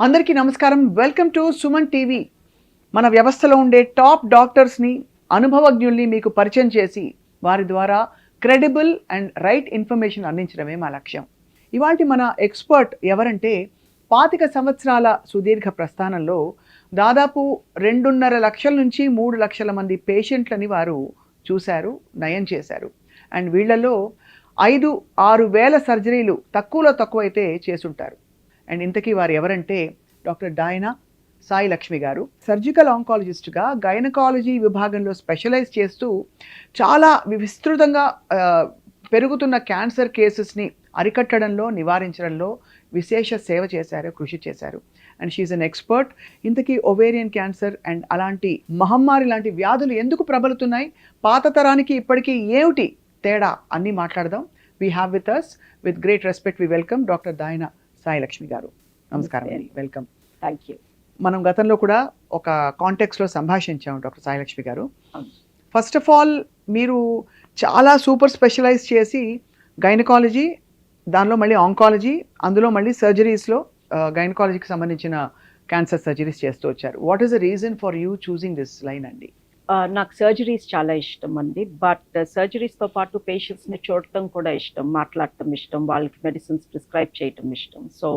అందరికీ నమస్కారం. Welcome to Suman TV. మన వ్యవస్థలో ఉండే టాప్ డాక్టర్స్ని, అనుభవజ్ఞుల్ని మీకు పరిచయం చేసి వారి ద్వారా క్రెడిబుల్ అండ్ రైట్ ఇన్ఫర్మేషన్ అందించడమే మా లక్ష్యం. ఇవాల్టి మన ఎక్స్పర్ట్ ఎవరంటే 25 సంవత్సరాల సుదీర్ఘ ప్రస్థానంలో దాదాపు 2.5 లక్షల నుంచి 3 లక్షల మంది పేషెంట్లని వారు చూశారు, నయం చేశారు. అండ్ వీళ్ళలో 5-6 వేల సర్జరీలు తక్కువలో తక్కువైతే చేసుంటారు. అండ్ ఇంతకీ వారు ఎవరంటే డాక్టర్ డయనా సాయి లక్ష్మి గారు. సర్జికల్ ఆంకాలజిస్ట్గా గైనకాలజీ విభాగంలో స్పెషలైజ్ చేస్తూ చాలా విస్తృతంగా పెరుగుతున్న క్యాన్సర్ కేసెస్ని అరికట్టడంలో, నివారించడంలో విశేష సేవ చేశారు, కృషి చేశారు. And she an expert. ఇంతకీ ఒవేరియన్ క్యాన్సర్ అండ్ అలాంటి మహమ్మారి లాంటి వ్యాధులు ఎందుకు ప్రబలుతున్నాయి, పాత తరానికి ఇప్పటికీ ఏమిటి తేడా అన్నీ మాట్లాడదాం. We have with us with great respect we welcome doctor Diana Sai Lakshmi garu. నమస్కారం అండి, వెల్కమ్. Thank you. మనం గతంలో కూడా ఒక కాంటెక్స్లో సంభాషించాము డాక్టర్ సాయి లక్ష్మి గారు. ఫస్ట్ ఆఫ్ ఆల్ మీరు చాలా సూపర్ స్పెషలైజ్ చేసి గైనకాలజీ, దానిలో మళ్ళీ ఆంకాలజీ, అందులో మళ్ళీ సర్జరీస్లో గైనకాలజీకి సంబంధించిన క్యాన్సర్ సర్జరీస్ చేస్తూ వచ్చారు. What is the reason for you choosing this line అండి? నాకు సర్జరీస్ చాలా ఇష్టం అండి. బట్ సర్జరీస్తో పాటు పేషెంట్స్ని చూడటం కూడా ఇష్టం, మాట్లాడటం ఇష్టం, వాళ్ళకి మెడిసిన్స్ ప్రిస్క్రైబ్ చేయటం ఇష్టం. సో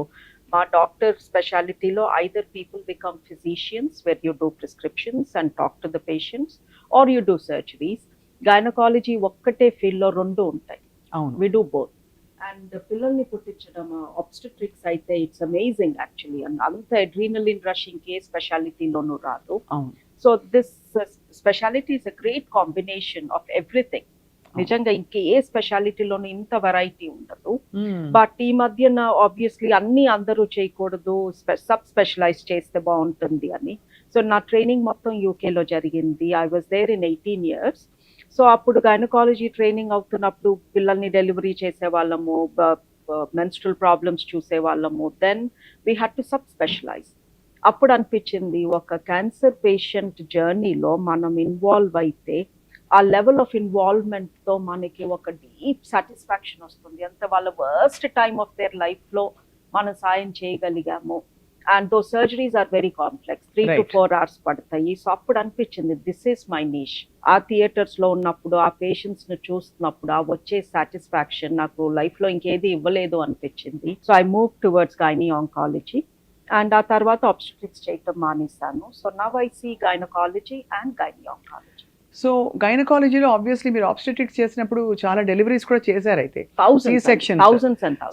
మా డాక్టర్ స్పెషాలిటీలో either people become physicians where you do prescriptions and talk to the patients, or you do surgeries. Gynaecology ఒక్కటే ఫీల్డ్లో రెండు ఉంటాయి. అవును, వి డూ బోత్. అండ్ పిల్లల్ని పుట్టించడం ఆబ్స్టెట్రిక్స్ అయితే ఇట్స్ అమేజింగ్ యాక్చువల్లీ. అండ్ అంత అడ్రీనలిన్ రషింగ్ ఏ స్పెషాలిటీలోనూ రాదు. అవును. So this speciality is a great combination of everything. నిజంగా ఇంకే ఏ స్పెషాలిటీలోనూ ఇంత వెరైటీ ఉండదు. బట్ ఈ మధ్యన ఆబ్వియస్లీ అన్ని అందరూ చేయకూడదు, సబ్ స్పెషలైజ్ చేస్తే బాగుంటుంది అని. సో నా ట్రైనింగ్ మొత్తం యూకేలో జరిగింది. I was there in 18 years. So అప్పుడు గైనకాలజీ ట్రైనింగ్ అవుతున్నప్పుడు పిల్లల్ని డెలివరీ చేసేవాళ్ళము, మెన్స్ట్రల్ ప్రాబ్లమ్స్ చూసేవాళ్ళము. Then we had to sub specialise. అప్పుడు అనిపించింది ఒక క్యాన్సర్ పేషెంట్ జర్నీలో మనం ఇన్వాల్వ్ అయితే ఆ లెవెల్ ఆఫ్ ఇన్వాల్వ్మెంట్తో మనకి ఒక డీప్ సాటిస్ఫాక్షన్ వస్తుంది. అంత వాళ్ళ వర్స్ట్ టైమ్ ఆఫ్ దేర్ లైఫ్లో మనం సాయం చేయగలిగాము. And though surgeries are very complex, 3 to 4 hours పడతాయి. సో అప్పుడు అనిపించింది దిస్ ఈస్ మై నీష్. ఆ థియేటర్స్లో ఉన్నప్పుడు, ఆ పేషెంట్స్ని చూస్తున్నప్పుడు ఆ వచ్చే సాటిస్ఫాక్షన్ నాకు లైఫ్లో ఇంకేది ఇవ్వలేదు అనిపించింది. So I move towards gynae oncology. And ఆ తర్వాత ఆబ్స్టెట్రిక్స్ చేయటం మానేశాను. So now I see gynaecology and gynae oncology. So గైనకాలజీలో ఆబ్వియస్లీ మీరు ఆబ్స్టెట్రిక్స్ చేసినప్పుడు చాలా డెలివరీస్ కూడా చేశారు అయితే, సి సెక్షన్.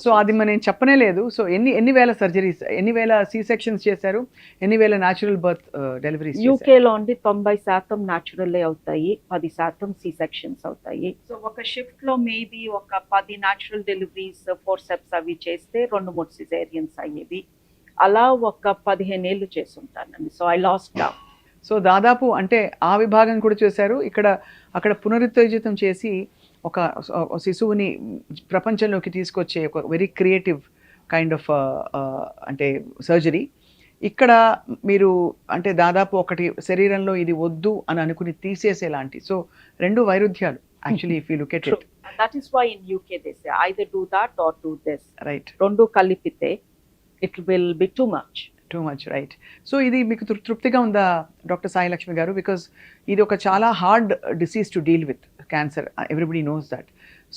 సో అది మనం చెప్పనే లేదు. సో ఎన్ని వేల సర్జరీస్, ఎన్ని వేల సి సెక్షన్స్ చేశారు, ఎన్ని వేల న్యాచురల్ బర్త్ డెలివరీస్? యూకేలో అండి 90% న్యాచురల్ అవుతాయి, 10% సి సెక్షన్స్ అవుతాయి. సో ఒక షిఫ్ట్ లో మేబీ ఒక 10 న్యాచురల్ డెలివరీస్, ఫోర్సెప్స్ అవి చేస్తే 2-3 సిజేరియన్స్ అయ్యేవి. అలా ఒక 15 ఏళ్ళు చేసుంటానండి. So I lost down. So దాదాపు అంటే ఆ విభాగం కూడా చేశారు, అక్కడ పునరుత్తేజితం చేసి ఒక శిశువుని ప్రపంచంలోకి తీసుకొచ్చే ఒక వెరీ క్రియేటివ్ కైండ్ ఆఫ్ అంటే సర్జరీ. ఇక్కడ మీరు అంటే దాదాపు ఒకటి శరీరంలో ఇది వద్దు అని అనుకుని తీసేసేలాంటి. సో రెండు వైరుధ్యాలు actually if you look at it. That is why in UK they say either do that or do this. Right. రెండు కలిపితే it will be too much, right. So ఇది మీకు తృప్తిగా ఉందా డాక్టర్ సాయి లక్ష్మి గారు? బికాస్ ఇది ఒక చాలా hard disease to deal with, cancer. Everybody knows that.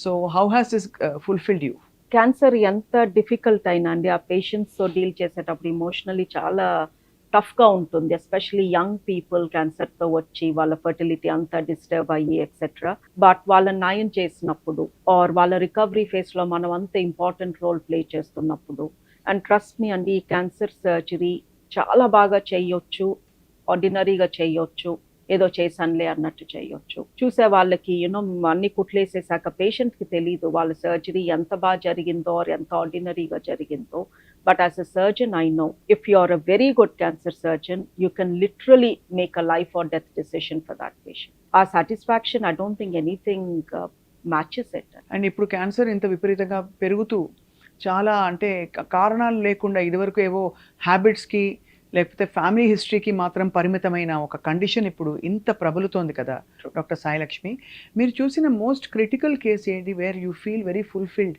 So how has this fulfilled you? Cancer ఎంత డిఫికల్ట్ అయినా అండి, ఆ పేషెంట్స్తో డీల్ చేసేటప్పుడు ఇమోషనలీ చాలా టఫ్గా ఉంటుంది. ఎస్పెషలీ యంగ్ పీపుల్ క్యాన్సర్తో వచ్చి వాళ్ళ ఫర్టిలిటీ అంతా డిస్టర్బ్ అయ్యి ఎక్సెట్రా. బట్ వాళ్ళని నయం చేసినప్పుడు ఆర్ వాళ్ళ రికవరీ ఫేస్లో మనం అంత ఇంపార్టెంట్ రోల్ ప్లే చేస్తున్నప్పుడు, అండ్ ట్రస్ట్ మీ అండి, ఈ క్యాన్సర్ సర్జరీ చాలా బాగా చేయొచ్చు, ఆర్డినరీగా చేయొచ్చు, ఏదో చేశానులే అన్నట్టు చేయొచ్చు. చూసే వాళ్ళకి యూనో అన్ని కుట్లేసేసాక పేషెంట్కి తెలీదు వాళ్ళ సర్జరీ ఎంత బాగా జరిగిందో ఆర్ ఎంత ఆర్డినరీగా జరిగిందో. But as a surgeon I know if you are a very good cancer surgeon you can literally make a life or death decision for that patient. ఆ satisfaction I don't think anything matches it. And ఇప్పుడు cancer ఇంత విపరీతంగా పెరుగుతూ చాలా అంటే కారణాలు లేకుండా ఇదివరకు ఏవో హ్యాబిట్స్కి లేకపోతే ఫ్యామిలీ హిస్టరీకి మాత్రం పరిమితమైన ఒక కండిషన్ ఇప్పుడు ఇంత ప్రబలుతోంది కదా డాక్టర్ సాయి లక్ష్మి. మీరు చూసిన మోస్ట్ క్రిటికల్ కేసు ఏంటి where you feel very fulfilled?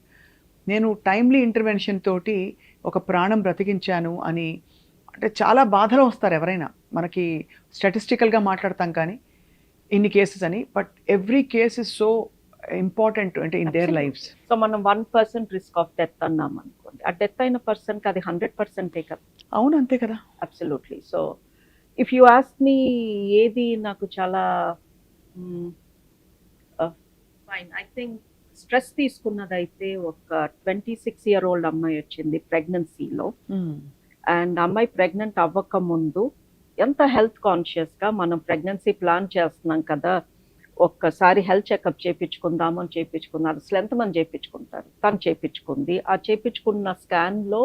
నేను టైమ్లీ ఇంటర్వెన్షన్ తోటి ఒక ప్రాణం బ్రతికించాను అని అంటే చాలా బాధలో వస్తారు ఎవరైనా. మనకి స్టాటిస్టికల్గా మాట్లాడతాం కానీ ఇన్ని కేసెస్ అని, but every case is so important అంటే ఇన్ దేర్ లైఫ్స్. సో మనం 1% రిస్క్ ఆఫ్ డెత్ అన్నాం అనుకోండి, ఆ డెత్ అయిన పర్సన్కి అది 100% కదా. అవును, అంతే కదా. Absolutely. So if you ask me ఏది నాకు చాలా ఫైన్, ఐ థింక్ స్ట్రెస్ తీసుకున్నదైతే ఒక 26-year-old అమ్మాయి వచ్చింది ప్రెగ్నెన్సీలో. అండ్ అమ్మాయి ప్రెగ్నెంట్ అవ్వక ముందు ఎంత హెల్త్ కాన్షియస్గా మనం ప్రెగ్నెన్సీ ప్లాన్ చేస్తున్నాం కదా, ఒక్కసారి హెల్త్ చెకప్ చేయించుకుందాము అని చేయించుకుందాం. అసలు ఎంతమంది చేయించుకుంటారు? తను చేయించుకుంది. ఆ చేయించుకున్న స్కాన్లో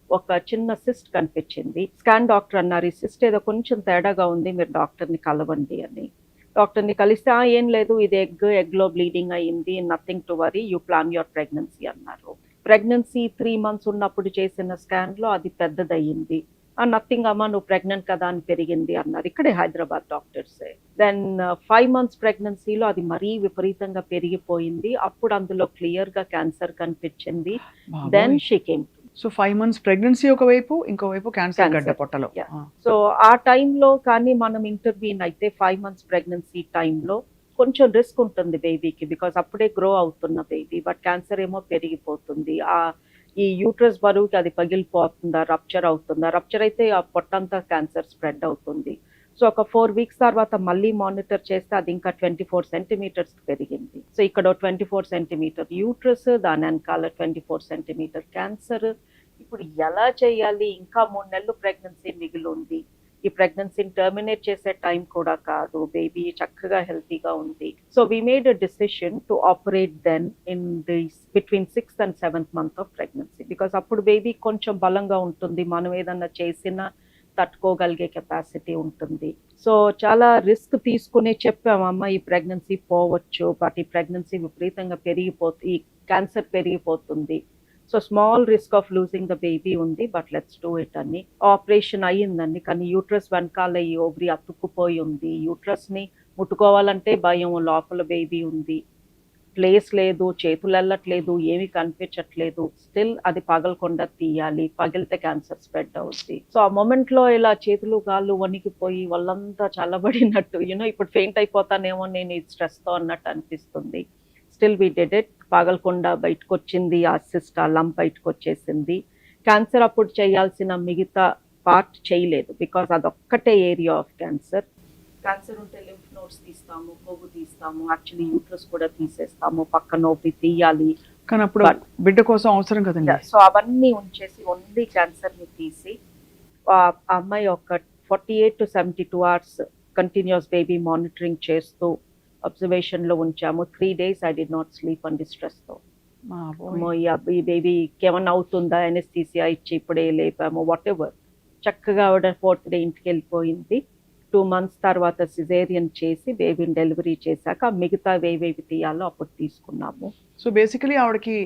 ఒక చిన్న సిస్ట్ కనిపించింది. స్కాన్ డాక్టర్ అన్నారు, ఈ సిస్ట్ ఏదో కొంచెం తేడాగా ఉంది, మీరు డాక్టర్ని కలవండి అని. డాక్టర్ని కలిస్తే ఏం లేదు, ఇది ఎగ్లో బ్లీడింగ్ అయ్యింది, nothing to worry, you plan your pregnancy అన్నారు. ప్రెగ్నెన్సీ 3 months ఉన్నప్పుడు చేసిన స్కాన్లో అది పెద్దదయ్యింది. నథింగ్ అమ్మా, నువ్వు ప్రెగ్నెంట్ కదా అని పెరిగింది అన్నారు, ఇక్కడే హైదరాబాద్ డాక్టర్సే. దెన్ 5 months ప్రెగ్నెన్సీలో అది మరీ విపరీతంగా పెరిగిపోయింది. అప్పుడు అందులో క్లియర్గా క్యాన్సర్ కనిపించింది. Then she came. So 5 months pregnancy ఒకవైపు, ఇంకోవైపు క్యాన్సర్ గడ్డ పొట్టలో. సో ఆ టైంలో కానీ మనం ఇంటర్వ్యూన్ అయితే 5 months ప్రెగ్నెన్సీ టైంలో కొంచెం రిస్క్ ఉంటుంది బేబీకి, బికాస్ అప్పుడే గ్రో అవుతున్న బేబీ, బట్ క్యాన్సర్ ఏమో పెరిగిపోతుంది. ఈ యూట్రస్ బరువుకి అది పగిలిపోతుందా, రప్చర్ అవుతుందా, రప్చర్ అయితే ఆ పొట్టంతా క్యాన్సర్ స్ప్రెడ్ అవుతుంది. సో ఒక 4 weeks తర్వాత మళ్ళీ మానిటర్ చేస్తే అది ఇంకా 24 centimeters పెరిగింది. సో ఇక్కడ 24 centimeter యూట్రస్, దాని వెనకాల 24 centimeter క్యాన్సర్. ఇప్పుడు ఎలా చేయాలి? ఇంకా 3 నెలలు ప్రెగ్నెన్సీ మిగిలి ఉంది. ఈ ప్రెగ్నెన్సీని టర్మినేట్ చేసే టైం కూడా కాదు, బేబీ చక్కగా హెల్తీగా ఉంది. So we made a decision to operate then in this between 6th and 7th month of pregnancy. Because అప్పుడు బేబీ కొంచెం బలంగా ఉంటుంది, మనం ఏదన్నా చేసినా తట్టుకోగలిగే కెపాసిటీ ఉంటుంది. సో చాలా రిస్క్ తీసుకునే చెప్పామమ్మ, ఈ ప్రెగ్నెన్సీ పోవచ్చు, బట్ ఈ ప్రెగ్నెన్సీ విపరీతంగా ఈ క్యాన్సర్ పెరిగిపోతుంది. So small risk of losing the baby ఉంది, బట్ లెట్స్ డూ ఇట్ అని. ఆపరేషన్ అయ్యిందండి, కానీ యూట్రస్ వెనకాల ఈ ఓవరీ అతుక్కుపోయి ఉంది. యూట్రస్ని ముట్టుకోవాలంటే భయం, లోపల బేబీ ఉంది, ప్లేస్ లేదు, చేతులు వెళ్ళట్లేదు, ఏమీ కనిపించట్లేదు. స్టిల్ అది పగలకుండా తీయాలి, పగిలితే క్యాన్సర్ స్ప్రెడ్ అవుతుంది. సో ఆ మూమెంట్లో ఇలా చేతులు కాళ్ళు వణికిపోయి వాళ్ళంతా చల్లబడినట్టు, ఇప్పుడు ఫెయింట్ అయిపోతానేమో నేను ఈ స్ట్రెస్తో అన్నట్టు అనిపిస్తుంది. Still we did it. పగలకుండా బయటకు వచ్చింది ఆ సిస్ట్, ఆ లంప్ బయటకు వచ్చేసింది. క్యాన్సర్ అప్పుడు చేయాల్సిన మిగతా పార్ట్ చేయలేదు, బికాస్ అదొక్కటే ఏరియా ఆఫ్ క్యాన్సర్. క్యాన్సర్ ఉంటే లింఫ్ నోడ్స్ తీస్తాము, కొవ్వు తీస్తాము, యాక్చువల్లీ యూట్రస్ కూడా తీసేస్తాము, పక్కన ఓపి తీయాలి, కానీ అప్పుడు బిడ్డ కోసం అవసరం కదండి. సో అవన్నీ ఉంచేసి ఓన్లీ క్యాన్సర్ని తీసి ఆ అమ్మాయి ఒక 48 to 72 hours continuous baby monitoring చేస్తూ అబ్జర్వేషన్లో ఉంచాము. 3 days I did not sleep అండి స్ట్రెస్తో. ఈ బేబీకి ఏమన్నా అవుతుందా, ఎనెస్థీసియా ఇచ్చి ఇప్పుడే లేపాము, వాట్ ఎవర్. చక్కగా ఆవిడ 4th day ఇంటికి వెళ్ళిపోయింది. 2 months తర్వాత సిజేరియన్ చేసి బేబీని డెలివరీ చేశాక మిగతా ఏవేవి తీయాలో అప్పుడు తీసుకున్నాము. సో బేసికలీ ఆవిడకి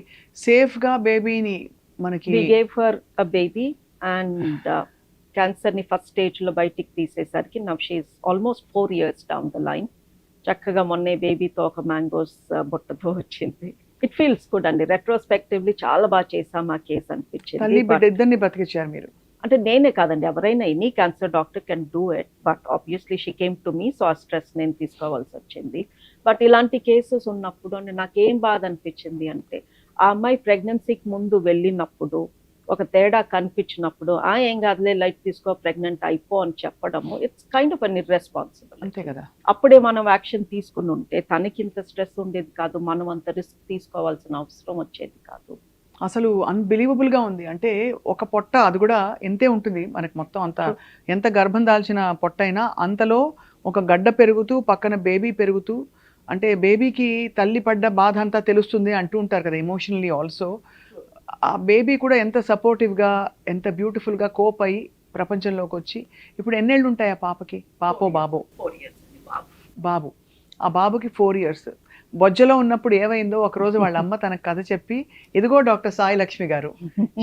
సేఫ్గా బేబీని మనకి we gave her a baby and క్యాన్సర్ని ఫస్ట్ స్టేజ్లో బయటికి తీసేసరికి now she is almost 4 years down the line. చక్కగా మొన్నే బేబీతో ఒక మ్యాంగోస్ బుట్టతో వచ్చింది. ఇట్ ఫీల్స్ గుడ్ అండి. రెట్రోస్పెక్టివ్లీ చాలా బాగా చేసాం ఆ కేసు అనిపించింది. తల్లి బిడ్డ ఇద్దరిని బతికించారు మీరు. అంటే నేనే కాదండి, ఎవరైనా any cancer doctor can do it, but obviously she came to me, so ఆ స్ట్రెస్ నేను తీసుకోవాల్సి వచ్చింది. బట్ ఇలాంటి కేసెస్ ఉన్నప్పుడు నాకేం బాధ అనిపించింది అంటే, ఆ అమ్మాయి ప్రెగ్నెన్సీకి ముందు వెళ్ళినప్పుడు ఒక తేడా కనిపించినప్పుడు ఏం కాదులే, లైట్ తీసుకో, ప్రెగ్నెంట్ అయిపో అని చెప్పడము, it's kind of an irresponsible. అంతే కదా. అప్పుడే మనం యాక్షన్ తీసుకుని ఉంటే తనకి ఇంత స్ట్రెస్ ఉండేది కాదు, మనం అంత రిస్క్ తీసుకోవాల్సిన అవసరం వచ్చేది కాదు. అసలు అన్బిలీవబుల్గా ఉంది. అంటే ఒక పొట్ట, అది కూడా ఎంతే ఉంటుంది మనకి, మొత్తం అంత ఎంత గర్భం దాల్చిన పొట్ట అయినా అంతలో ఒక గడ్డ పెరుగుతూ పక్కన బేబీ పెరుగుతూ, అంటే బేబీకి తల్లి పడ్డ బాధ అంతా తెలుస్తుంది అంటూ ఉంటారు కదా, ఎమోషనల్లీ ఆల్సో. ఆ బేబీ కూడా ఎంత సపోర్టివ్గా, ఎంత బ్యూటిఫుల్గా కోప్ అయ్యి ప్రపంచంలోకి వచ్చి, ఇప్పుడు ఎన్నేళ్ళు ఉంటాయి ఆ పాపకి? పాపో బాబో? 4 years. బాబు. ఆ బాబుకి 4 years. బొజ్జలో ఉన్నప్పుడు ఏమైందో ఒకరోజు వాళ్ళ అమ్మ తనకు కథ చెప్పి, ఇదిగో doctor Sai Lakshmi garu,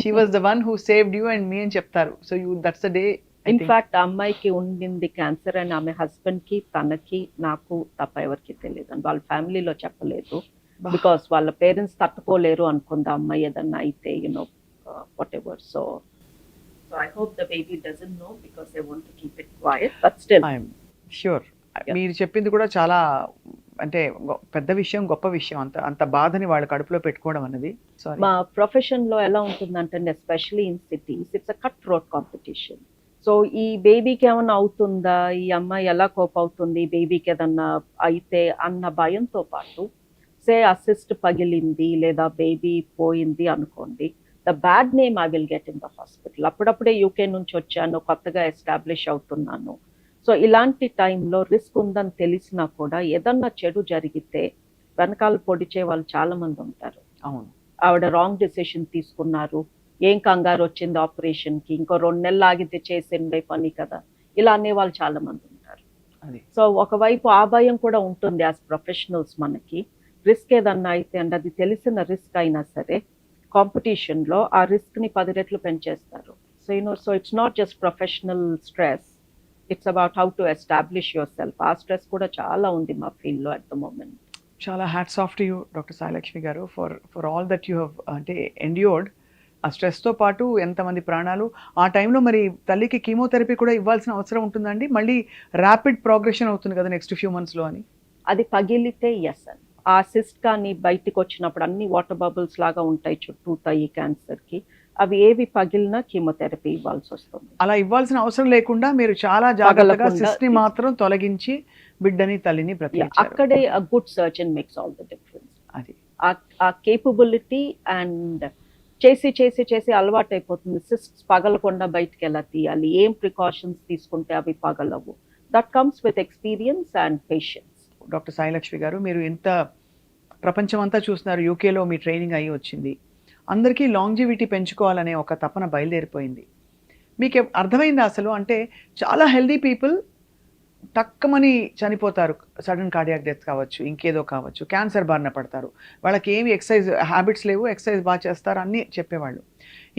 she was the one who saved you and me అని చెప్తారు. So that's the day. In fact ఆ అమ్మాయికి ఉండింది క్యాన్సర్ అని ఆమె హస్బెండ్కి, తనకి, నాకు తప్ప ఎవరికి తెలియదు అని వాళ్ళ ఫ్యామిలీలో చెప్పలేదు. బికాస్ వాళ్ళ పేరెంట్స్ తట్టుకోలేరు అనుకుంది అమ్మాయి ఏదన్నా అయితే, what ever. So So I hope the baby doesn't know because they want to keep it quiet, but still. I'm sure Yeah. మీరు చెప్పింది కూడా చాలా అంటే పెద్ద విషయం, గొప్ప విషయం. అంత అంత బాధని వాళ్ళ కడుపులో పెట్టుకోవడం అన్నది. సారీ. మా ప్రొఫెషన్ లో ఎలా ఉంటుందంటే especially in cities it's a cut throat competition. So ఈ బేబీకి ఏమన్నా అవుతుందా, ఈ అమ్మాయి ఎలా కోప్ అవుతుంది, బేబీకి ఏదన్నా అయితే అన్న భయంతో పాటు సే అసిస్ట్ పగిలింది లేదా బేబీ పోయింది అనుకోండి, the bad name I will get in the hospital. అప్పుడప్పుడే యూకే నుంచి వచ్చాను, కొత్తగా ఎస్టాబ్లిష్ అవుతున్నాను. సో ఇలాంటి టైంలో రిస్క్ ఉందని తెలిసినా కూడా ఏదన్నా చెడు జరిగితే వెనకాల పొడిచే వాళ్ళు చాలా మంది ఉంటారు. అవును. ఆవిడ రాంగ్ డెసిషన్ తీసుకున్నారు, ఏం కంగారు వచ్చింది ఆపరేషన్ కి, ఇంకో 2 నెలలు ఆగితే చేసిండే పని కదా, ఇలా అనే వాళ్ళు చాలా మంది ఉంటారు. అది సో ఒకవైపు ఆ భయం కూడా ఉంటుంది యాజ్ ప్రొఫెషనల్స్ మనకి. రిస్క్ ఏదన్నా అయితే అండ్ అది తెలిసిన రిస్క్ అయినా సరే కాంపిటీషన్ లో ఆ రిస్క్ ని 10 రెట్లు పెంచేస్తారు. So it's not just professional stress, it's about how to establish yourself. ఆ స్ట్రెస్ కూడా చాలా ఉంది మా ఫీల్డ్ లో అట్ ద మూమెంట్. చాలా hats off to you doctor Sailakshmi garu for all that you have అంటే ఎండ్యూర్డ్. ఆ స్ట్రెస్తో పాటు ఎంతమంది ప్రాణాలు ఆ టైంలో. మరి తల్లికి కీమోథెరపీ కూడా ఇవ్వాల్సిన అవసరం ఉంటుందండి? మళ్ళీ ర్యాపిడ్ ప్రోగ్రెషన్ అవుతుంది కదా నెక్స్ట్ ఫ్యూ మంత్స్లో అని. అది పగిలితే ఎస్ అని, ఆ సిస్ట్ కానీ బయటికి వచ్చినప్పుడు అన్ని వాటర్ బబుల్స్ లాగా ఉంటాయి చుట్టూ ఈ క్యాన్సర్ కి, అవి ఏవి పగిలినా కీమోథెరపీ ఇవ్వాల్సి వస్తుంది. అలా ఇవ్వాల్సిన అవసరం లేకుండా మీరు చాలా జాగ్రత్తగా పగలకుండా సిస్ట్ని మాత్రం తొలగించి బిడ్డని తల్లిని బ్రతికించారు. అక్కడే a good surgeon makes all the difference. అది ఆ కేపబిలిటీ అండ్ చేసి చేసి చేసి అలవాటు అయిపోతుంది. సిస్ట్స్ పగలకుండా బయటికి ఎలా తీయాలి, ఏం ప్రికాషన్స్ తీసుకుంటే అవి పగలవు. That comes with experience and patience. Doctor Sailakshmi garu, మీరు ఎంత ప్రపంచం అంతా చూస్తున్నారు, యూకేలో మీ ట్రైనింగ్ అయ్యి వచ్చింది, అందరికీ లాంజివిటీ పెంచుకోవాలనే ఒక తపన బయలుదేరిపోయింది. మీకు అర్థమైంది అసలు? అంటే చాలా హెల్దీ పీపుల్ టక్కమని చనిపోతారు, సడన్ కార్డియాక్ డెత్ కావచ్చు, ఇంకేదో కావచ్చు, క్యాన్సర్ బారిన పడతారు, వాళ్ళకి ఏమి ఎక్సర్సైజ్ హ్యాబిట్స్ లేవు, ఎక్సర్సైజ్ బాగా చేస్తారు అన్నీ చెప్పేవాళ్ళు.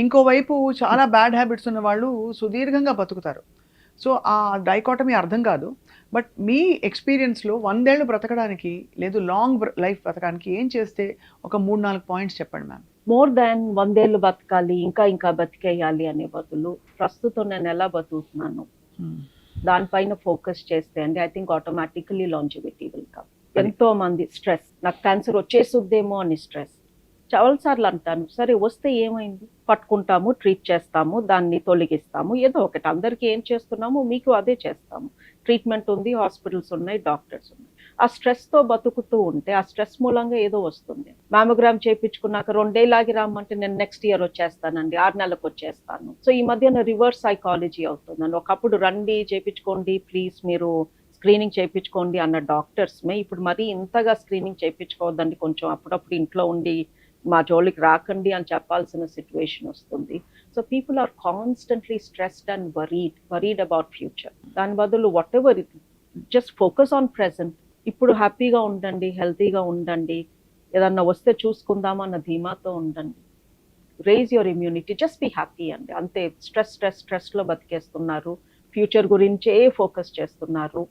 ఇంకోవైపు చాలా బ్యాడ్ హ్యాబిట్స్ ఉన్న వాళ్ళు సుదీర్ఘంగా బతుకుతారు. సో ఆ డైకాటమీ అర్థం కాదు. బట్ మీ ఎక్స్పీరియన్స్లో 100 ఏళ్ళు బ్రతకడానికి లేదు లాంగ్ లైఫ్ బ్రతకడానికి ఏం చేస్తే ఒక 3-4 పాయింట్స్ చెప్పండి మ్యామ్. మోర్ దాన్ 100 ఏళ్ళు బతకాలి, ఇంకా బతికేయాలి అనే బదులు ప్రస్తుతం నేను ఎలా బతుకుతున్నాను దానిపైన ఫోకస్ చేస్తే అండి I think automatically longevity will come. ఎంతో మంది స్ట్రెస్, నాకు క్యాన్సర్ వచ్చేసుద్దేమో అని స్ట్రెస్. చాలాసార్లు అంటాను, సరే వస్తే ఏమైంది, పట్టుకుంటాము, ట్రీట్ చేస్తాము, దాన్ని తొలగిస్తాము, ఏదో ఒకటి. అందరికీ ఏం చేస్తున్నాము మీకు అదే చేస్తాము. ట్రీట్మెంట్ ఉంది, హాస్పిటల్స్ ఉన్నాయి, డాక్టర్స్ ఉన్నాయి. ఆ స్ట్రెస్తో బతుకుతూ ఉంటే ఆ స్ట్రెస్ మూలంగా ఏదో వస్తుంది. మ్యామోగ్రామ్ చేయించుకున్నాక 2 ఏళ్ళు ఆగి రమ్మంటే నేను నెక్స్ట్ ఇయర్ వచ్చేస్తానండి, 6 నెలలకు వచ్చేస్తాను. సో ఈ మధ్యన రివర్స్ సైకాలజీ అవుతుందండి. ఒకప్పుడు రండి చేయించుకోండి ప్లీజ్, మీరు స్క్రీనింగ్ చేయించుకోండి అన్న డాక్టర్స్మే ఇప్పుడు మరీ ఇంతగా స్క్రీనింగ్ చేయించుకోవద్దండి, కొంచెం అప్పుడప్పుడు ఇంట్లో ఉండి మా జోలికి రాకండి అని చెప్పాల్సిన సిచ్యువేషన్ వస్తుంది. So people are constantly stressed and worried about future. దాని బదులు whatever it, just focus on present. ఇప్పుడు హ్యాపీగా ఉండండి, హెల్తీగా ఉండండి, ఏదన్నా వస్తే చూసుకుందామా అన్న ధీమాతో ఉండండి. Raise your immunity, just be happy అండి, అంతే. స్ట్రెస్లో బతికేస్తున్నారు, ఫ్యూచర్ గురించే ఫోకస్ చేస్తున్నారు.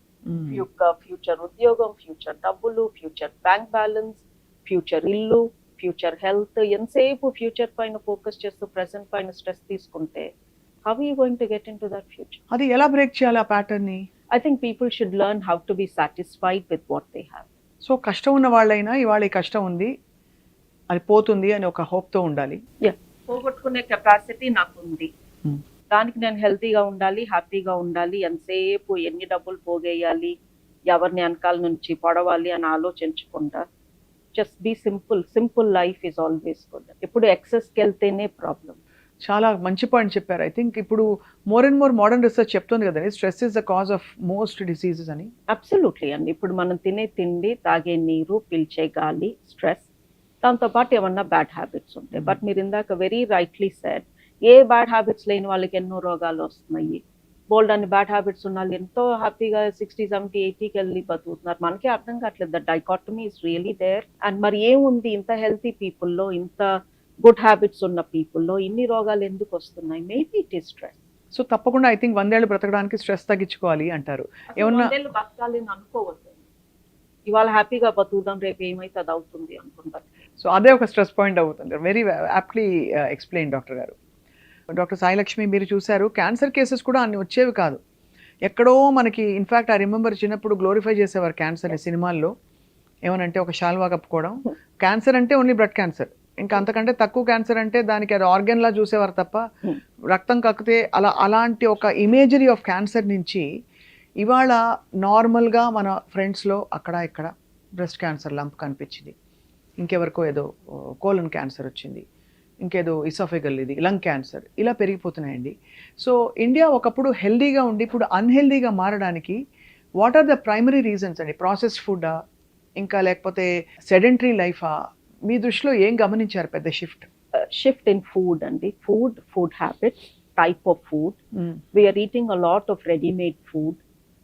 ఫ్యూచర్ ఉద్యోగం, ఫ్యూచర్ డబ్బులు, ఫ్యూచర్ బ్యాంక్ బ్యాలెన్స్, ఫ్యూచర్ ఇల్లు, ఫ్యూచర్ హెల్త్, ఎంతసేపు ఫ్యూచర్ పైన ఫోకస్ చేస్తూ ప్రెసెంట్ పైన స్ట్రెస్ తీసుకుంటే how you going to get into that future? అది ఎలా బ్రేక్ చేయాలి ఆ ప్యాటర్న్ని? I think people should learn how to be satisfied with what they have. So కష్టం ఉన్న వాళ్ళైనా ఇవాళ ఈ కష్టం ఉంది, అది పోతుంది అని ఒక హోప్తో ఉండాలి. పోగొట్టుకునే కెపాసిటీ నాకు ఉంది, దానికి నేను హెల్తీగా ఉండాలి, హ్యాపీగా ఉండాలి. ఎంతసేపు ఎన్ని డబ్బులు పోగేయాలి, ఎవరిని వెనకాల నుంచి పొడవాలి అని ఆలోచించకుండా just be simple life is always good. ఇప్పుడు ఎక్సెస్కి వెళ్తేనే ప్రాబ్లం. చాలా మంచి పాయింట్ చెప్పారు. ఐ థింక్ ఇప్పుడు more and more modern research చెప్తుంది కదండి, stress is the cause of most diseases అని. అబ్సల్యూట్లీ అండి. ఇప్పుడు మనం తినే తిండి, తాగే నీరు, పీల్చే గాలి, స్ట్రెస్, దాంతోపాటు ఏమన్నా బ్యాడ్ హ్యాబిట్స్ ఉంటాయి. బట్ మీరు ఇందాక వెరీ రైట్లీ సెడ్, ఏ బ్యాడ్ హ్యాబిట్స్ లేని వాళ్ళకి ఎన్నో రోగాలు వస్తున్నాయి. బోల్డ్ అని బ్యాడ్ హ్యాబిట్స్ ఉన్న వాళ్ళు ఎంతో హ్యాపీగా 60, 70, 80కి వెళ్ళి బతుకుతున్నారు. మనకే అర్థం కావట్లేదు, the dichotomy is really there. And మరి ఏముంది ఇంత హెల్తీ పీపుల్లో, ఇంత గుడ్ హ్యాబిట్స్ ఉన్న పీపుల్లో ఇన్ని రోగాలు ఎందుకు వస్తున్నాయి? Maybe it is stress. So తప్పకుండా ఐ థింక్ 100 ఏళ్ళు బ్రతకడానికి స్ట్రెస్ తగ్గించుకోవాలి అంటారు. ఏమన్నా 100 ఏళ్ళు బతకాలి అని అనుకోవద్దు. ఇవాళ హ్యాపీగా బతుకుదాం, రేపు ఏమైతే అది అవుతుంది అనుకుంటారు. సో అదే ఒక స్ట్రెస్ పాయింట్ అవుతుంది. వెరీ యాప్ట్లీ ఎక్స్ప్లెయిన్ డాక్టర్ గారు. డాక్టర్ సాయిలక్ష్మి మీరు చూశారు, క్యాన్సర్ కేసెస్ కూడా అన్ని వచ్చేవి కాదు. ఎక్కడో మనకి ఇన్ఫ్యాక్ట్ ఐ రిమెంబర్ చిన్నప్పుడు గ్లోరిఫై చేసేవారు క్యాన్సర్ని సినిమాల్లో. ఏమనంటే ఒక శాల్వా కప్పుకోవడం, క్యాన్సర్ అంటే ఓన్లీ బ్లడ్ క్యాన్సర్, ఇంకా అంతకంటే తక్కువ క్యాన్సర్ అంటే దానికి అది ఆర్గన్లా చూసేవారు తప్ప రక్తం కక్కితే అలాంటి ఒక ఇమేజరీ ఆఫ్ క్యాన్సర్ నుంచి ఇవాళ నార్మల్గా మన ఫ్రెండ్స్లో అక్కడ ఇక్కడ బ్రెస్ట్ క్యాన్సర్ లంప్ కనిపించింది, ఇంకెవరికో ఏదో కోలన్ క్యాన్సర్ వచ్చింది, ఇంకేదో ఇసోఫెగల్ ఇది లంగ్ క్యాన్సర్, ఇలా పెరిగిపోతున్నాయండి. సో ఇండియా ఒకప్పుడు హెల్దీగా ఉండి ఇప్పుడు అన్హెల్దీగా మారడానికి what are the primary reasons అండి? ప్రాసెస్డ్ ఫుడ్డా, ఇంకా లేకపోతే సెడెంటరీ లైఫా? మీ దృష్టిలో ఏం గమనించారు పెద్ద షిఫ్ట్? షిఫ్ట్ ఇన్ ఫుడ్ అండి, food habits, type of food. We're eating a lot of readymade food,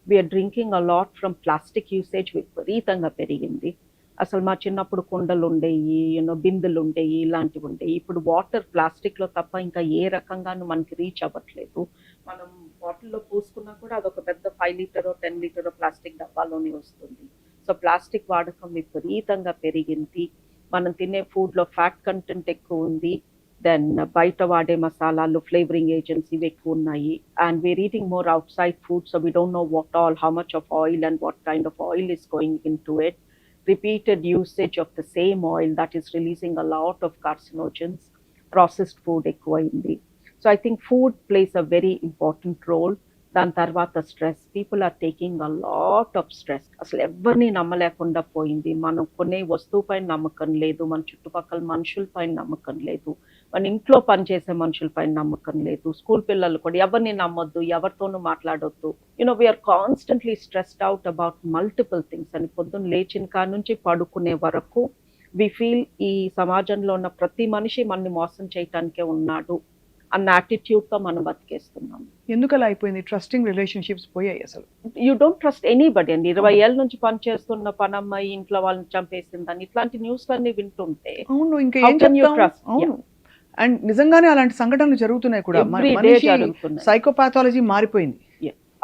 we're drinking a lot from plastic usage విపరీతంగా పెరిగింది. అసలు మా చిన్నప్పుడు కుండలు ఉండేవి, బిందెలు ఉండేవి, ఇలాంటివి ఉండేవి. ఇప్పుడు వాటర్ ప్లాస్టిక్లో తప్ప ఇంకా ఏ రకంగానూ మనకి రీచ్ అవ్వట్లేదు. మనం బాటిల్లో పూసుకున్నా కూడా అదొక పెద్ద 5 లీటరో 10 లీటరో ప్లాస్టిక్ డబ్బాలోనే వస్తుంది. సో ప్లాస్టిక్ వాడకం విపరీతంగా పెరిగింది. మనం తినే ఫుడ్లో ఫ్యాట్ కంటెంట్ ఎక్కువ ఉంది. దెన్ బయట వాడే మసాలాలు, ఫ్లేవరింగ్ ఏజెంట్స్ ఇవి ఎక్కువ ఉన్నాయి. And we're eating more outside food, so we don't know what all, how much of oil and what kind of oil is going into it. Repeated usage of the same oil that is releasing a lot of carcinogens. Processed food ఎక్కువైంది. So I think food plays a very important role. దాని తర్వాత stress, people are taking a lot of stress. అసలు ఎవరిని నమ్మలేకుండా పోయింది. మనం కొనే వస్తువు పైన నమ్మకం లేదు, మన చుట్టుపక్కల మనుషుల పైన నమ్మకం లేదు, మన ఇంట్లో పనిచేసే మనుషుల పైన నమ్మకం లేదు. స్కూల్ పిల్లలు కూడా ఎవరిని నమ్మొద్దు, ఎవరితోనూ మాట్లాడొద్దు. We're constantly stressed out about multiple things. అని పొద్దున్న లేచిన కాడ నుంచి పడుకునే వరకు వి ఫీల్ ఈ సమాజంలో ఉన్న ప్రతి మనిషి మనని మోసం చేయటానికే ఉన్నాడు అన్న యాటిట్యూడ్తో మనం బతికేస్తున్నాం. ఎందుకు అలా అయిపోయింది? ట్రస్టింగ్ రిలేషన్షిప్స్ పోయాయి అసలు. యూ డోంట్ ట్రస్ట్ ఎనీబడి అండి. 20 ఏళ్ళ నుంచి పనిచేస్తున్న పనమ్మాయి ఇంట్లో వాళ్ళని చంపేసిందని ఇట్లాంటి న్యూస్లన్నీ వింటుంటే అవును, ఇంకా how ఏం can you చెప్తాం? trust? అవును, అండ్ నిజంగానే అలాంటి సంఘటనలు జరుగుతున్నాయి కూడా. Every day జరుగుతున్నాయి. సైకోపాథాలజీ మారిపోయింది.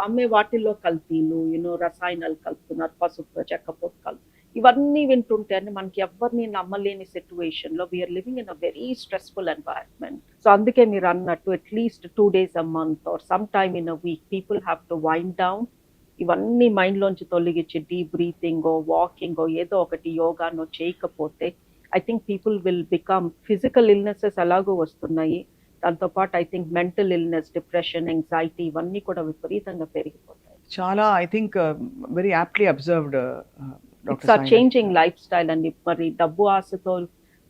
అమ్మే వాటిల్లో కల్తీలు, రసాయనాలు కలుపుతున్నారు, పసుపు, చెక్కపొట్టు కలుపు, ఇవన్నీ వింటుంటే అంటే మనకి ఎవరిని నమ్మలేని సిచ్యువేషన్ లో we're living in a very stressful environment. So అందుకే మీరు అన్నట్టు at least 2 days a month or some time in a week people have to wind down. ఇవన్నీ మైండ్ లోంచి తొలగించి డీప్ బ్రీతింగ్, వాకింగ్, ఏదో ఒకటి యోగానో చేయకపోతే I think people will become, physical illnesses ఎలాగో వస్తున్నాయి, దాంతోపాటు I think mental illness, depression, anxiety ఇవన్నీ కూడా విపరీతంగా పెరిగిపోతాయి. చాలా I think very aptly observed. It's our changing lifestyle అండి. మరి డబ్బు ఆశతో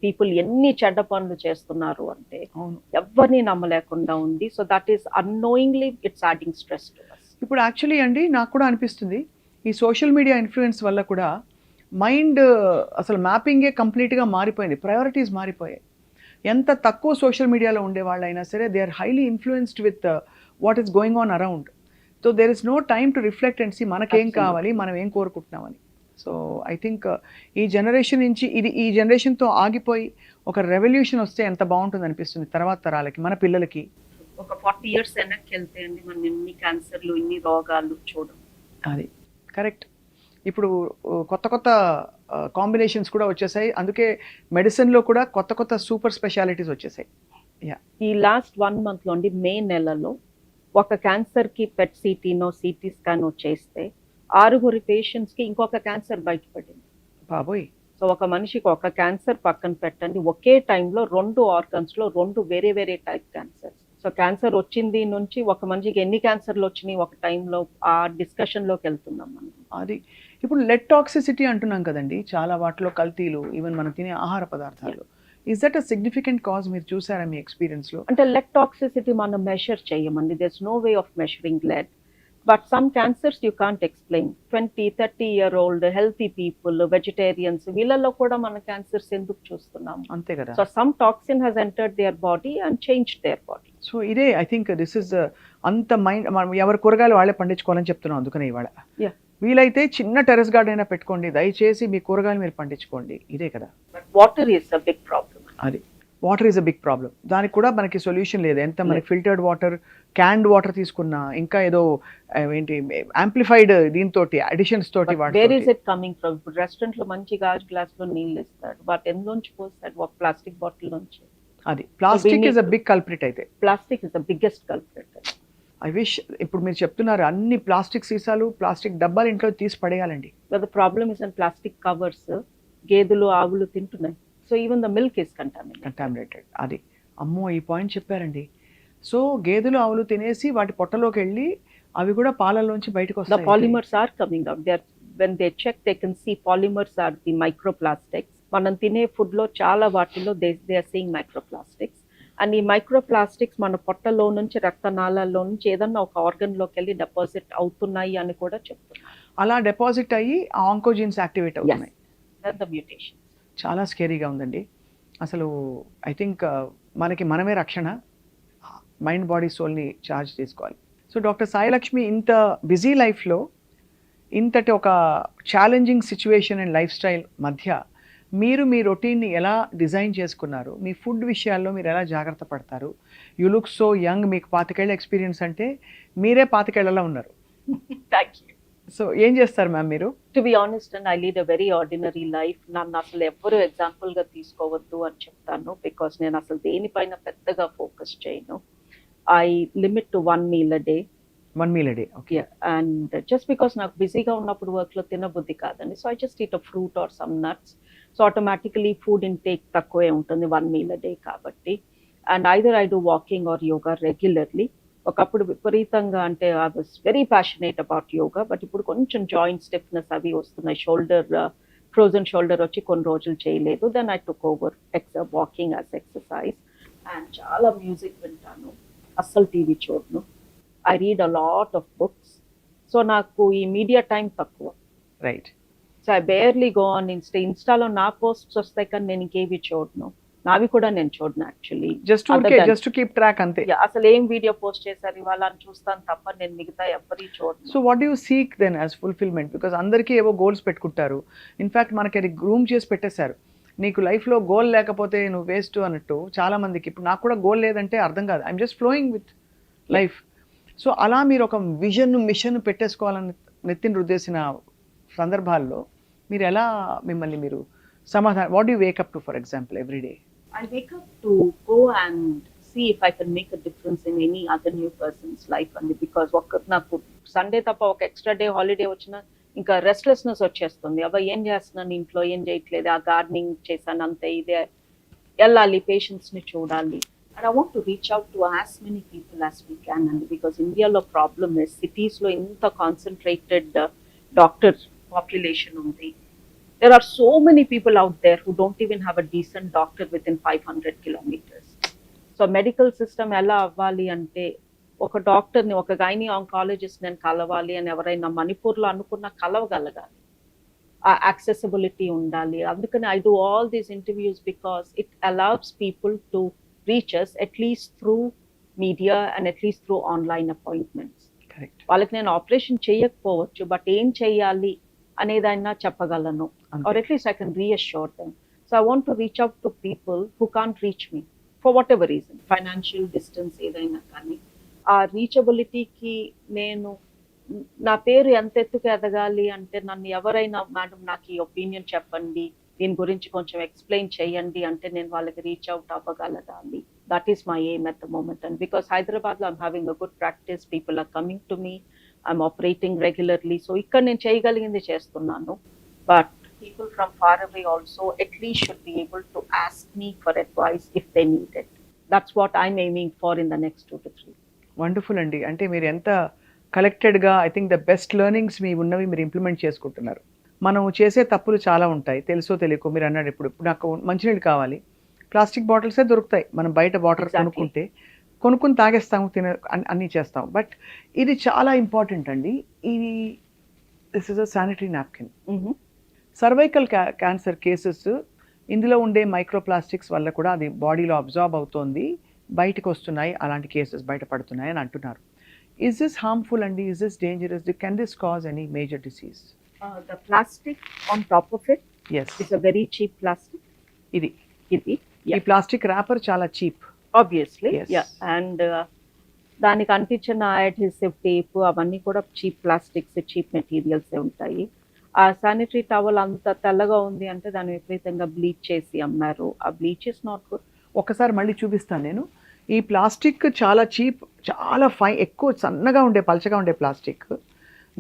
పీపుల్ ఎన్ని చెడ్డ పనులు చేస్తున్నారు అంటే ఎవరిని నమ్మలేకుండా ఉంది. So that is annoyingly it's adding stress to us. ఇప్పుడు యాక్చువల్లీ అండి నాకు కూడా అనిపిస్తుంది ఈ సోషల్ మీడియా ఇన్ఫ్లుయెన్స్ వల్ల కూడా మైండ్ అసలు మ్యాపింగే కంప్లీట్గా మారిపోయింది, ప్రయారిటీస్ మారిపోయాయి. ఎంత తక్కువ సోషల్ మీడియాలో ఉండే వాళ్ళైనా సరే they are highly influenced with what is going on around. So there is no time to reflect and see మనకేం కావాలి, మనం ఏం కోరుకుంటున్నామని. సో ఐ థింక్ ఈ జనరేషన్ నుంచి ఈ జనరేషన్తో ఆగిపోయి ఒక రెవల్యూషన్ వస్తే ఎంత బాగుంటుంది అనిపిస్తుంది తర్వాత తరాలకి, మన పిల్లలకి. ఒక 40 years వెనక్కి వెళ్తే అండి మనం ఇన్ని క్యాన్సర్లు, ఇన్ని రోగాలు చూడం. అది కరెక్ట్. ఇప్పుడు కొత్త కొత్త కాంబినేషన్స్ కూడా వచ్చేసాయి, అందుకే మెడిసిన్లో కూడా కొత్త కొత్త సూపర్ స్పెషాలిటీస్ వచ్చేసాయి. ఈ లాస్ట్ 1 month లో అండి, మే నెలలో ఒక క్యాన్సర్కి పెట్ సిటీనో సిటీ స్కానో చేస్తే 6 patients కి ఇంకొక క్యాన్సర్ బయటపడింది. బాబోయ్. సో ఒక మనిషికి ఒక క్యాన్సర్ పక్కన పెట్టండి, ఒకే టైంలో 2 organs లో 2 వేరే వేరే టైప్ క్యాన్సర్స్. సో క్యాన్సర్ వచ్చింది నుంచి ఒక మనిషికి ఎన్ని క్యాన్సర్లు వచ్చినాయి ఒక టైంలో, ఆ డిస్కషన్లోకి వెళ్తున్నాం మనం. అది ఇప్పుడు లెడ్ టాక్సిసిటీ అంటున్నాం కదండి, చాలా వాటిలో కల్తీలు, ఈవెన్ మనం తినే ఆహార పదార్థాలు. Is that a significant cause? మీరు చూసారా మీ ఎక్స్పీరియన్స్లో? అంటే లెడ్ టాక్సిసిటీ మనం మెషర్ చేయమండి, there is no way of measuring lead. But some cancers you can't explain. 20-30-year-old healthy people, vegetarians, వీళ్ళలో కూడా మన క్యాన్సర్స్ ఎందుకు చూస్తున్నాం? అంతే కదా. So some toxin has entered their body and changed their body. So ఇదే I think this is అంత mind. మనం ఎవరి కూరగాయలు వాళ్ళే పండించుకోవాలని చెప్తున్నాం, అందుకనే ఇవాళ వీలైతే చిన్న టెరెస్ గార్డెన్ అయినా పెట్టుకోండి, దయచేసి మీ కూరగాయలు మీరు పండించుకోండి. ఇదే కదా. But water is a big problem. అది water is a big problem. దానికి కూడా మనకి సొల్యూషన్ లేదు. ఎంత మనకి ఫిల్టర్డ్ వాటర్, క్యాన్డ్ వాటర్ తీసుకున్నా, ఇంకా ఏదో ఏంటి యాంప్లిఫైడ్ దీంతో అడిషన్స్ తోటి water. Where is it coming from? ఇప్పుడు రెస్టారెంట్ లో మంచి గాజు గ్లాస్ లో నీళ్ళు ఇస్తాడు, బట్ ఎందులోంచి పోస్తాడు? ఒక ప్లాస్టిక్ బాటిల్ నుంచి. అది plastic need is a to- big culprit అయితే. Plastic is the biggest culprit. I wish ఇప్పుడు మీరు చెప్తున్నారు అన్ని ప్లాస్టిక్ సీసాలు, ప్లాస్టిక్ డబ్బాలు ఇంట్లో తీసి పడేయాలండి. But the problem is in plastic covers. గేదెలు ఆవులు తింటున్నాయి. So even the milk is contaminated. Contaminated. అది అమ్మో ఈ పాయింట్ చెప్పారండి. సో గేదెలు ఆవులు తినేసి వాటి పొట్టలోకి వెళ్ళి అవి కూడా పాలల్లోంచి బయటకు The వస్తాయి. polymers are coming out. When they check, they can see polymers are the microplastics. మనం తినే ఫుడ్ లో చాలా వాటిలో they are seeing microplastics. And ఈ మైక్రోప్లాస్టిక్స్ మన పొట్టలో నుంచి రక్తనాళాల్లో నుంచి ఏదన్నా ఒక ఆర్గన్ లోకి వెళ్ళి డిపాజిట్ అవుతున్నాయి అని కూడా చెప్తున్నారు. అలా డిపాజిట్ అయ్యి ఆ ఆంకోజీన్స్ యాక్టివేట్ అవుతున్నాయి. The mutations. చాలా స్కేరీగా ఉందండి. అసలు ఐ థింక్ మనకి మనమే రక్షణ, మైండ్ బాడీ సోల్ని ఛార్జ్ చేసుకోవాలి. సో డాక్టర్ సాయిలక్ష్మి, ఇంత బిజీ లైఫ్లో ఇంతటి ఒక challenging situation and life style మధ్య మీరు మీ రొటీన్ని ఎలా డిజైన్ చేసుకున్నారు? మీ ఫుడ్ విషయాల్లో మీరు ఎలా జాగ్రత్త పడతారు? You look so young. మీకు 25 ఏళ్ళ ఎక్స్పీరియన్స్ అంటే మీరే 25 ఏళ్ళలో ఉన్నారు. Thank you. సో ఏం చేస్తారు మ్యామ్ మీరు? To be honest and I lead a very ordinary life. నన్ను అసలు ఎవ్వరూ ఎగ్జాంపుల్ గా తీసుకోవద్దు అని చెప్తాను. బికాస్ నేను అసలు దేనిపైన పెద్దగా ఫోకస్ చేయను. I limit to 1 meal a day. 1 meal a day. Okay. And just because నాకు బిజీగా ఉన్నప్పుడు వర్క్ లో తినబుద్ధి కాదండి. So I just eat a fruit or some nuts. So automatically food intake తక్కువే ఉంటుంది 1 meal a day కాబట్టి. And either I do walking are yoga regularly. ఒకప్పుడు విపరీతంగా అంటే I was very passionate about yoga, but ఇప్పుడు కొంచెం జాయింట్ స్టిఫ్నెస్ అవి వస్తున్నాయి. షోల్డర్ ఫ్రోజన్ షోల్డర్ వచ్చి కొన్ని రోజులు చేయలేదు. Then I took over walking as exercise. And చాలా మ్యూజిక్ వింటాను, అస్సలు టీవీ చూడను. I read a lot of books. So నాకు ఈ మీడియా టైం తక్కువ. Right. So I barely go on ఇన్స్టాలో నా పోస్ట్స్ వస్తాయి కానీ నేను ఇంకేవి చూడను. నావి కూడా నేను చూడను actually. Just to keep track అంతే. అసలు ఏం వీడియో పోస్ట్ చేశారు ఇవాళ అని చూస్తాను తప్ప నేను మిగతా ఎవరి చూడను. So what you seek then as fulfilment? Because అందరికీ ఏవో గోల్స్ పెట్టుకుంటారు. ఇన్ఫ్యాక్ట్ మనకి అది గ్రూమ్ చేసి పెట్టేశారు. నీకు లైఫ్లో గోల్ లేకపోతే నువ్వు వేస్ట్ అన్నట్టు చాలా మందికి. ఇప్పుడు నాకు కూడా గోల్ లేదంటే అర్థం కాదు. I'm just flowing with life. So అలా మీరు ఒక విజన్ మిషన్ పెట్టేసుకోవాలని నెత్తిన రుద్దేసిన సందర్భాల్లో మీరు ఎలా మిమ్మల్ని మీరు సమాధానం, what you wake up to for example every day? I wake up to go and see if I can make a difference in any other new person's life. And because నాకు Sunday తప్ప ఒక ఎక్స్ట్రా డే హాలిడే వచ్చినా ఇంకా restlessness వచ్చేస్తుంది. అబ్బా ఏం చేస్తున్నాను ఇంట్లో, ఏం చేయట్లేదు, ఆ గార్డెనింగ్ చేశాను అంతే, ఇదే వెళ్ళాలి, పేషెంట్స్ ని చూడాలి. And I want to reach out to as many people as we can. And because ఇండియాలో ప్రాబ్లమ్ సిటీస్ లో ఇంత కాన్సన్ట్రేటెడ్ డాక్టర్ పాపులేషన్ ఉంది. There are so many people out there who don't even have a decent doctor within 500 kilometers. So medical system ఎలా అవ్వాలి అంటే ఒక డాక్టర్ని, ఒక గైనీ ఆంకాలజిస్ట్ నేను కలవాలి అని ఎవరైనా మణిపూర్లో అనుకున్న కలవగలగాలి. ఆ యాక్సెసిబిలిటీ ఉండాలి. అందుకని I do all these interviews because it allows people to reach us at least through media and at least through online appointments. వాళ్ళకి నేను ఆపరేషన్ చేయకపోవచ్చు, బట్ ఏం చేయాలి అనేదైనా చెప్పగలను. Or at least I can reassure them. So I want to reach out to people who can't reach me for whatever reason. Financial distance ఏదైనా కానీ ఆ రీచబిలిటీకి నేను నా పేరు ఎంత ఎత్తుకు ఎదగాలి అంటే నన్ను ఎవరైనా మేడం నాకు ఈ ఒపీనియన్ చెప్పండి, దీని గురించి కొంచెం ఎక్స్ప్లెయిన్ చేయండి అంటే నేను వాళ్ళకి రీచ్ అవుట్ అవ్వగలగాలి. That is my aim at the moment. And because Hyderabad I'm having a good practice, people are coming to me, I'm operating regularly. So ఇక్కడ నేను చేయగలిగింది చేస్తున్నాను. But people from far away also at least should be able to ask me for advice if they need it. That's what I'm aiming for in the next 2 to 3. Wonderful అండి. అంటే మీరు ఎంత కలెక్టెడ్గా, I think the best learnings మీ ఉన్నవి మీరు implement చేసుకుంటున్నారు. మనం చేసే తప్పులు చాలా ఉంటాయి, తెలుసో తెలియకో. మీరు అన్నాడు ఇప్పుడు నాకు మంచినీళ్ళు కావాలి, ప్లాస్టిక్ బాటిల్సే దొరుకుతాయి. మనం బయట వాటర్ కొనుక్కుని తాగేస్తాము, అన్నీ చేస్తాం. బట్ ఇది చాలా ఇంపార్టెంట్ అండి. ఇది this is a sanitary napkin. Cervical cancer cases ఇందులో ఉండే మైక్రోప్లాస్టిక్స్ వల్ల కూడా అది బాడీలో అబ్జార్బ్ అవుతోంది, బయటకు వస్తున్నాయి, అలాంటి కేసెస్ బయటపడుతున్నాయి అని అంటున్నారు. ఇస్ దిస్ హార్మ్ఫుల్ అండి? Is this dangerous? Can this cause any major disease? The plastic on top of it is a very cheap plastic. ఇది Yeah. ఈ ప్లాస్టిక్ ర్యాపర్ చాలా cheap. Obviously, Yes. yeah. And దానికి అంటించిన adhesive tape అవన్నీ కూడా cheap plastics, cheap materials ఉంటాయి. ఆ sanitary towel అంత తెల్లగా ఉంది అంటే దాన్ని విపరీతంగా బ్లీచ్ చేసి అమ్మారు. ఆ బ్లీచ్ ఇస్ నాట్ గుడ్. ఒకసారి మళ్ళీ చూపిస్తాను నేను. ఈ ప్లాస్టిక్ చాలా చీప్, చాలా ఎక్కువ సన్నగా ఉండే పలచగా ఉండే ప్లాస్టిక్.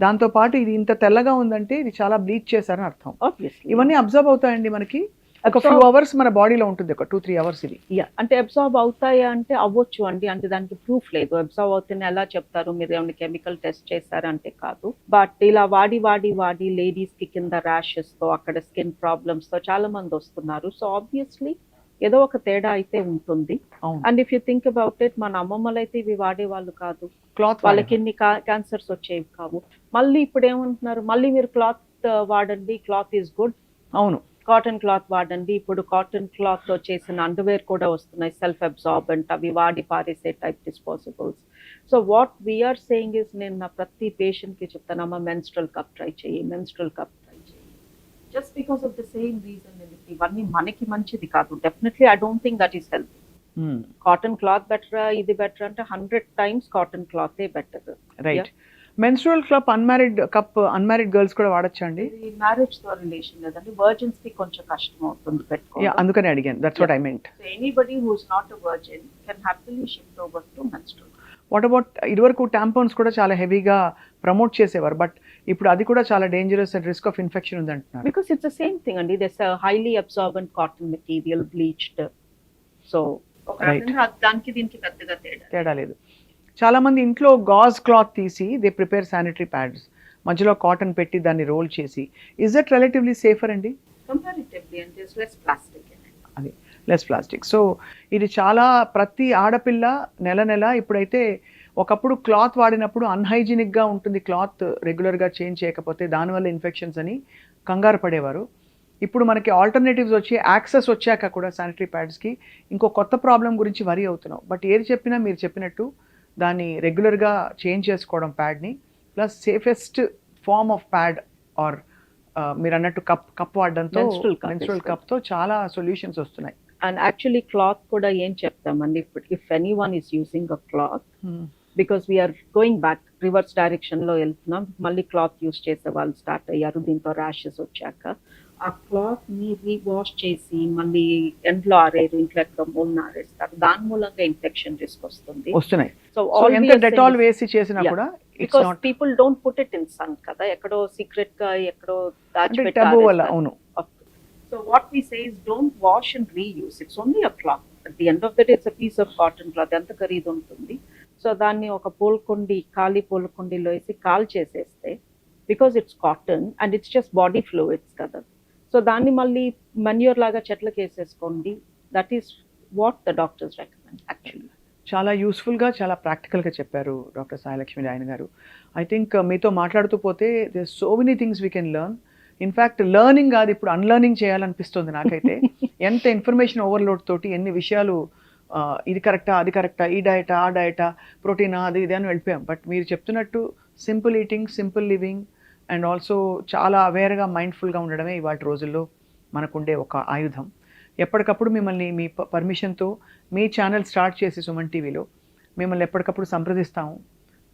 దాంతోపాటు ఇది ఇంత తెల్లగా ఉందంటే ఇది చాలా బ్లీచ్ చేశారని అర్థం. ఆబ్వియస్లీ ఇవన్నీ అబ్జర్వ్ అవుతాయండి మనకి. ఒక ఫ్యూ అవర్స్ మన బాడీలో ఉంటుంది, ఒక 2-3 అవర్స్ ఇది. అంటే అబ్జార్బ్ అవుతాయా అంటే అవ్వచ్చు అండి, అంటే దానికి ప్రూఫ్ లేదు. అబ్జార్బ్ అవుతుంది ఎలా చెప్తారు, మీరు ఏమైనా కెమికల్ టెస్ట్ చేస్తారంటే కాదు. బట్ ఇలా వాడి లేడీస్ కి కింద ర్యాషెస్ తో, అక్కడ స్కిన్ ప్రాబ్లమ్స్ తో చాలా మంది వస్తున్నారు. సో ఆబ్వియస్లీ ఏదో ఒక తేడా అయితే ఉంటుంది. అవును. And if you think about it, మన అమ్మమ్మలు అయితే ఇవి వాడేవాళ్ళు కాదు, క్లాత్ వాళ్ళకి ఎన్ని క్యాన్సర్స్ వచ్చేవి కావు. మళ్ళీ ఇప్పుడు ఏమంటున్నారు, మళ్ళీ మీరు క్లాత్ వాడండి, క్లాత్ ఈజ్ గుడ్, అవును, కాటన్ క్లాత్ వాడండి. ఇప్పుడు కాటన్ క్లాత్ తో చేసిన అండర్వేర్ కూడా వస్తున్నాయి, సెల్ఫ్ అబ్జార్బెంట్, అవి వాడి పారేసే type disposables. So what we're saying is, నేను నా ప్రతి పేషెంట్ కి చెప్తానమ్మా, మెన్స్ట్రల్ కప్ ట్రై చేయి, మెన్స్ట్రల్ కప్ ట్రై చేయి. Just because of the same reason. ఇవన్నీ మనకి మంచిది కాదు. Definitely I don't think that is healthy. Cotton cloth better, ఇది బెటర్ అంటే 100 times cotton cloth better. Right. Menstrual cup unmarried girls కూడా వాడచ్చా అండి? ఇది మ్యారేజ్ తో రిలేషన్ లేదండి, వర్జిన్స్ కి కొంచెం కష్టం అవుతుంది పెట్టుకోవడం. అందుకని అడిగాను, that's what I meant. So anybody who is not a virgin can happily shift over to menstrual. What about, ఇదివరకు టాంపాన్స్ కూడా చాలా హెవీగా ప్రమోట్ చేసేవారు, బట్ ఇప్పుడు అది కూడా చాలా dangerous and risk of infection ఉంది అంటున్నారు. Because it's the same thing అండి, there's a highly absorbent cotton material, bleached. So Right. దానికి దీనికి పెద్దగా తేడా లేదు. చాలా మంది ఇంట్లో గాజ్ క్లాత్ తీసి దే ప్రిపేర్ శానిటరీ ప్యాడ్స్, మధ్యలో కాటన్ పెట్టి దాన్ని రోల్ చేసి, ఇస్ దట్ రిలేటివ్లీ సేఫర్ అండి? Comparatively and there's less plastic in it. అది లెస్ ప్లాస్టిక్. సో ఇది చాలా, ప్రతి ఆడపిల్ల నెల ఇప్పుడైతే, ఒకప్పుడు క్లాత్ వాడినప్పుడు అన్హైజీనిక్గా ఉంటుంది, క్లాత్ రెగ్యులర్గా చేంజ్ చేయకపోతే దానివల్ల ఇన్ఫెక్షన్స్ అని కంగారు పడేవారు. ఇప్పుడు మనకి ఆల్టర్నేటివ్స్ వచ్చి, యాక్సెస్ వచ్చాక కూడా శానిటరీ ప్యాడ్స్కి ఇంకో కొత్త ప్రాబ్లం గురించి వరి అవుతున్నాం. బట్ ఏది చెప్పినా మీరు చెప్పినట్టు దాన్ని రెగ్యులర్గా చేంజ్ చేసుకోవడం ప్యాడ్ని, plus safest form of pad or మీరు అన్నట్టు కప్ వాడడంతో, మెన్స్ట్రువల్ కప్తో చాలా సొల్యూషన్స్ వస్తున్నాయి. అండ్ యాక్చువల్లీ క్లాత్ కూడా ఏం చెప్తామండి, if anyone is using a cloth, because we are going back, reverse direction లో వెళ్తున్నాం. మళ్ళీ క్లాత్ యూజ్ చేసే వాళ్ళు స్టార్ట్ అయ్యారు దీంతో ర్యాషెస్ వచ్చాక. ఆ క్లాత్ ని రీవాష్ చేసి మళ్ళీ ఎండ్లో ఆరేరు, ఇంట్లో ఎక్కడ మూలన ఆరేస్తారు, దాని మూలంగా ఇన్ఫెక్షన్ రిస్క్ వస్తున్నాయి. సో ఎంత డెటాల్ వేసి చేసినా కూడా because people don't put it in sun కదా, ఎక్కడో సీక్రెట్ గా ఎక్కడో టబు వల్ల. అవును. So what we say is don't wash and reuse. It's only a cloth. At the end of the day, it's a piece of cotton cloth. ఎంత ఖరీదు ఉంటుంది. So దాన్ని ఒక పూలకుండి, ఖాళీ పూలకుండిలో వేసి కాల్ చేసేస్తే, because it's cotton and it's just body fluids కదా, so దాన్ని మళ్ళీ మన్యూర్ లాగా చెట్లకు వేసేసుకోండి. That is what the doctors recommend actually. చాలా యూస్ఫుల్గా, చాలా ప్రాక్టికల్గా చెప్పారు డాక్టర్ సాయిలక్ష్మి రాయన్ గారు. ఐ థింక్ మీతో మాట్లాడుతూ పోతే there so many things we can learn. In fact learning కాదు, ఇప్పుడు అన్లెర్నింగ్ చేయాలనిపిస్తుంది నాకైతే. ఎంత ఇన్ఫర్మేషన్ ఓవర్లోడ్ తోటి ఎన్ని విషయాలు, ఇది కరెక్టా, అది కరెక్టా, ఈ డయటా, ఆ డయటా, ప్రోటీనా, అది ఇది అని వెళ్ళిపోయాం. బట్ మీరు చెప్తున్నట్టు simple eating, simple living and also చాలా అవేర్గా, మైండ్ఫుల్గా ఉండడమే ఇవాళ రోజుల్లో మనకుండే ఒక ఆయుధం. ఎప్పటికప్పుడు మిమ్మల్ని మీ పర్మిషన్తో మీ ఛానల్ స్టార్ట్ చేసి సుమన్ టీవీలో మిమ్మల్ని ఎప్పటికప్పుడు సంప్రదిస్తాము.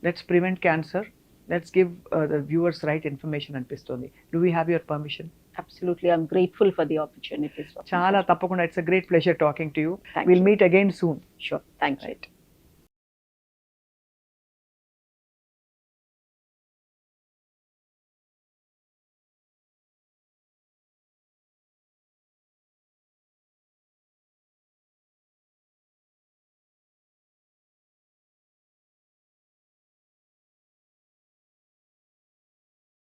Let's prevent cancer, let's give the viewers right information అనిపిస్తుంది. Do we have your permission? Absolutely, I'm grateful for the opportunity. చాలా తప్పకుండా, it's a great pleasure talking to you. Will meet again soon. Sure, thank you.